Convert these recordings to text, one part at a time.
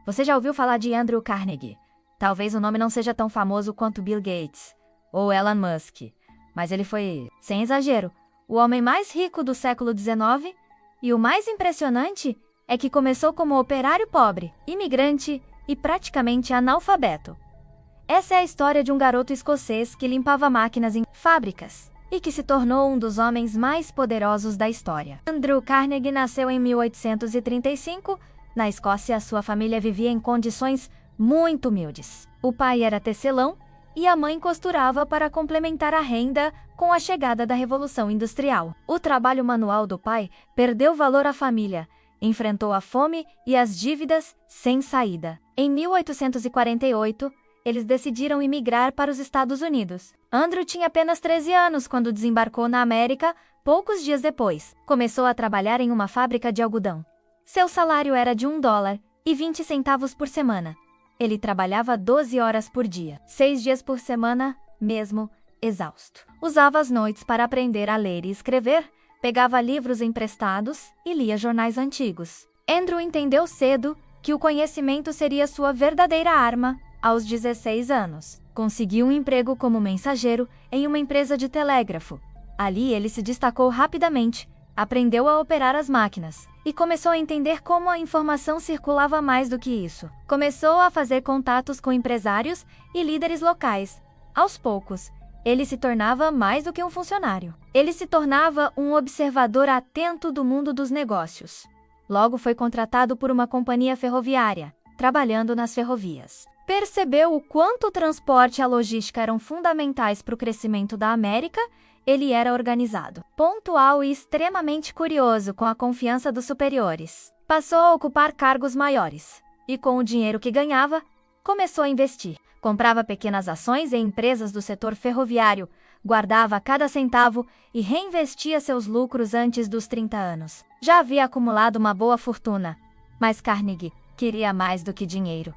Você já ouviu falar de Andrew Carnegie? Talvez o nome não seja tão famoso quanto Bill Gates ou Elon Musk, mas ele foi, sem exagero, o homem mais rico do século XIX, e o mais impressionante é que começou como operário pobre, imigrante e praticamente analfabeto. Essa é a história de um garoto escocês que limpava máquinas em fábricas e que se tornou um dos homens mais poderosos da história. Andrew Carnegie nasceu em 1835. Na Escócia, sua família vivia em condições muito humildes. O pai era tecelão e a mãe costurava para complementar a renda com a chegada da Revolução Industrial. O trabalho manual do pai perdeu valor à família, enfrentou a fome e as dívidas sem saída. Em 1848, eles decidiram imigrar para os Estados Unidos. Andrew tinha apenas 13 anos quando desembarcou na América. Poucos dias depois, começou a trabalhar em uma fábrica de algodão. Seu salário era de $1,20 por semana. Ele trabalhava 12 horas por dia, 6 dias por semana, mesmo exausto. Usava as noites para aprender a ler e escrever, pegava livros emprestados e lia jornais antigos. Andrew entendeu cedo que o conhecimento seria sua verdadeira arma. Aos 16 anos, conseguiu um emprego como mensageiro em uma empresa de telégrafo. Ali ele se destacou rapidamente, aprendeu a operar as máquinas e começou a entender como a informação circulava. Mais do que isso, começou a fazer contatos com empresários e líderes locais. Aos poucos, ele se tornava mais do que um funcionário. Ele se tornava um observador atento do mundo dos negócios. Logo foi contratado por uma companhia ferroviária, trabalhando nas ferrovias. Percebeu o quanto o transporte e a logística eram fundamentais para o crescimento da América. Ele era organizado, pontual e extremamente curioso, com a confiança dos superiores. Passou a ocupar cargos maiores e, com o dinheiro que ganhava, começou a investir. Comprava pequenas ações em empresas do setor ferroviário, guardava cada centavo e reinvestia seus lucros antes dos 30 anos. Já havia acumulado uma boa fortuna, mas Carnegie queria mais do que dinheiro.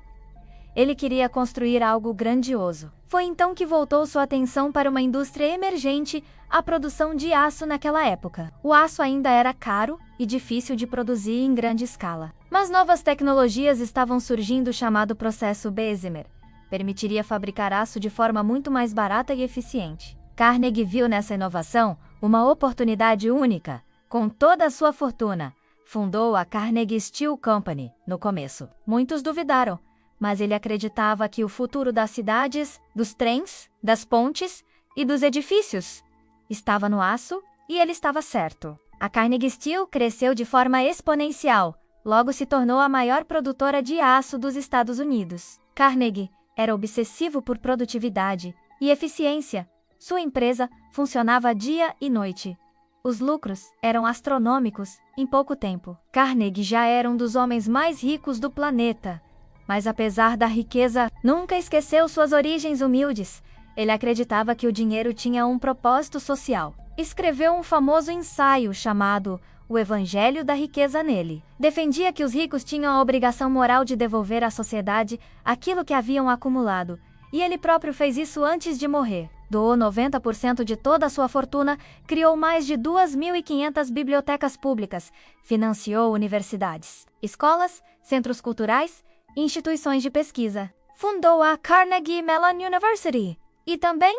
Ele queria construir algo grandioso. Foi então que voltou sua atenção para uma indústria emergente, a produção de aço naquela época. O aço ainda era caro e difícil de produzir em grande escala. Mas novas tecnologias estavam surgindo. O chamado processo Bessemer permitiria fabricar aço de forma muito mais barata e eficiente. Carnegie viu nessa inovação uma oportunidade única. Com toda a sua fortuna, fundou a Carnegie Steel Company. No começo, muitos duvidaram, mas ele acreditava que o futuro das cidades, dos trens, das pontes e dos edifícios estava no aço, e ele estava certo. A Carnegie Steel cresceu de forma exponencial, logo se tornou a maior produtora de aço dos Estados Unidos. Carnegie era obsessivo por produtividade e eficiência. Sua empresa funcionava dia e noite. Os lucros eram astronômicos em pouco tempo. Carnegie já era um dos homens mais ricos do planeta. Mas apesar da riqueza, nunca esqueceu suas origens humildes. Ele acreditava que o dinheiro tinha um propósito social. Escreveu um famoso ensaio chamado O Evangelho da Riqueza nele. Defendia que os ricos tinham a obrigação moral de devolver à sociedade aquilo que haviam acumulado, e ele próprio fez isso antes de morrer. Doou 90% de toda a sua fortuna, criou mais de 2.500 bibliotecas públicas, financiou universidades, escolas, centros culturais, instituições de pesquisa. Fundou a Carnegie Mellon University e também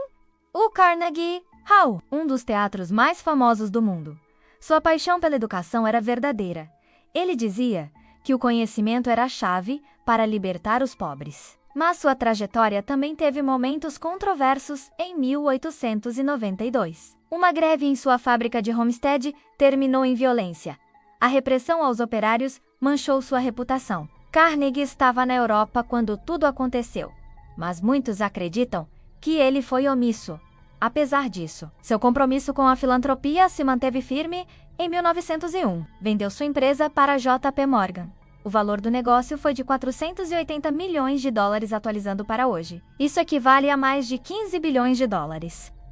o Carnegie Hall, um dos teatros mais famosos do mundo. Sua paixão pela educação era verdadeira. Ele dizia que o conhecimento era a chave para libertar os pobres. Mas sua trajetória também teve momentos controversos. Em 1892, uma greve em sua fábrica de Homestead terminou em violência. A repressão aos operários manchou sua reputação. Carnegie estava na Europa quando tudo aconteceu, mas muitos acreditam que ele foi omisso. Apesar disso, seu compromisso com a filantropia se manteve firme. Em 1901, vendeu sua empresa para JP Morgan. O valor do negócio foi de $480 milhões, atualizando para hoje. Isso equivale a mais de $15 bilhões.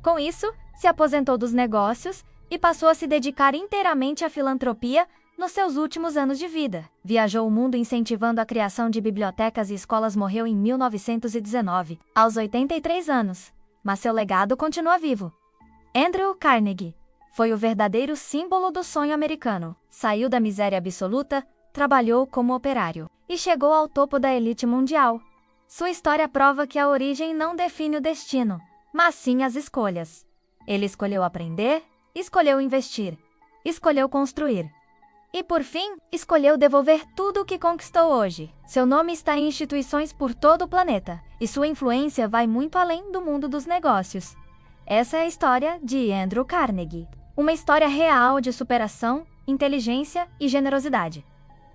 Com isso, se aposentou dos negócios e passou a se dedicar inteiramente à filantropia nos seus últimos anos de vida. Viajou o mundo incentivando a criação de bibliotecas e escolas. Morreu em 1919, aos 83 anos. Mas seu legado continua vivo. Andrew Carnegie foi o verdadeiro símbolo do sonho americano. Saiu da miséria absoluta, trabalhou como operário e chegou ao topo da elite mundial. Sua história prova que a origem não define o destino, mas sim as escolhas. Ele escolheu aprender, escolheu investir, escolheu construir. E por fim, escolheu devolver tudo o que conquistou hoje. Seu nome está em instituições por todo o planeta, e sua influência vai muito além do mundo dos negócios. Essa é a história de Andrew Carnegie. Uma história real de superação, inteligência e generosidade.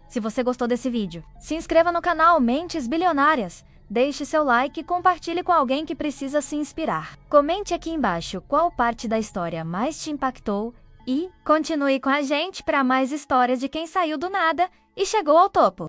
Se você gostou desse vídeo, se inscreva no canal Mentes Bilionárias, deixe seu like e compartilhe com alguém que precisa se inspirar. Comente aqui embaixo qual parte da história mais te impactou e continue com a gente para mais histórias de quem saiu do nada e chegou ao topo.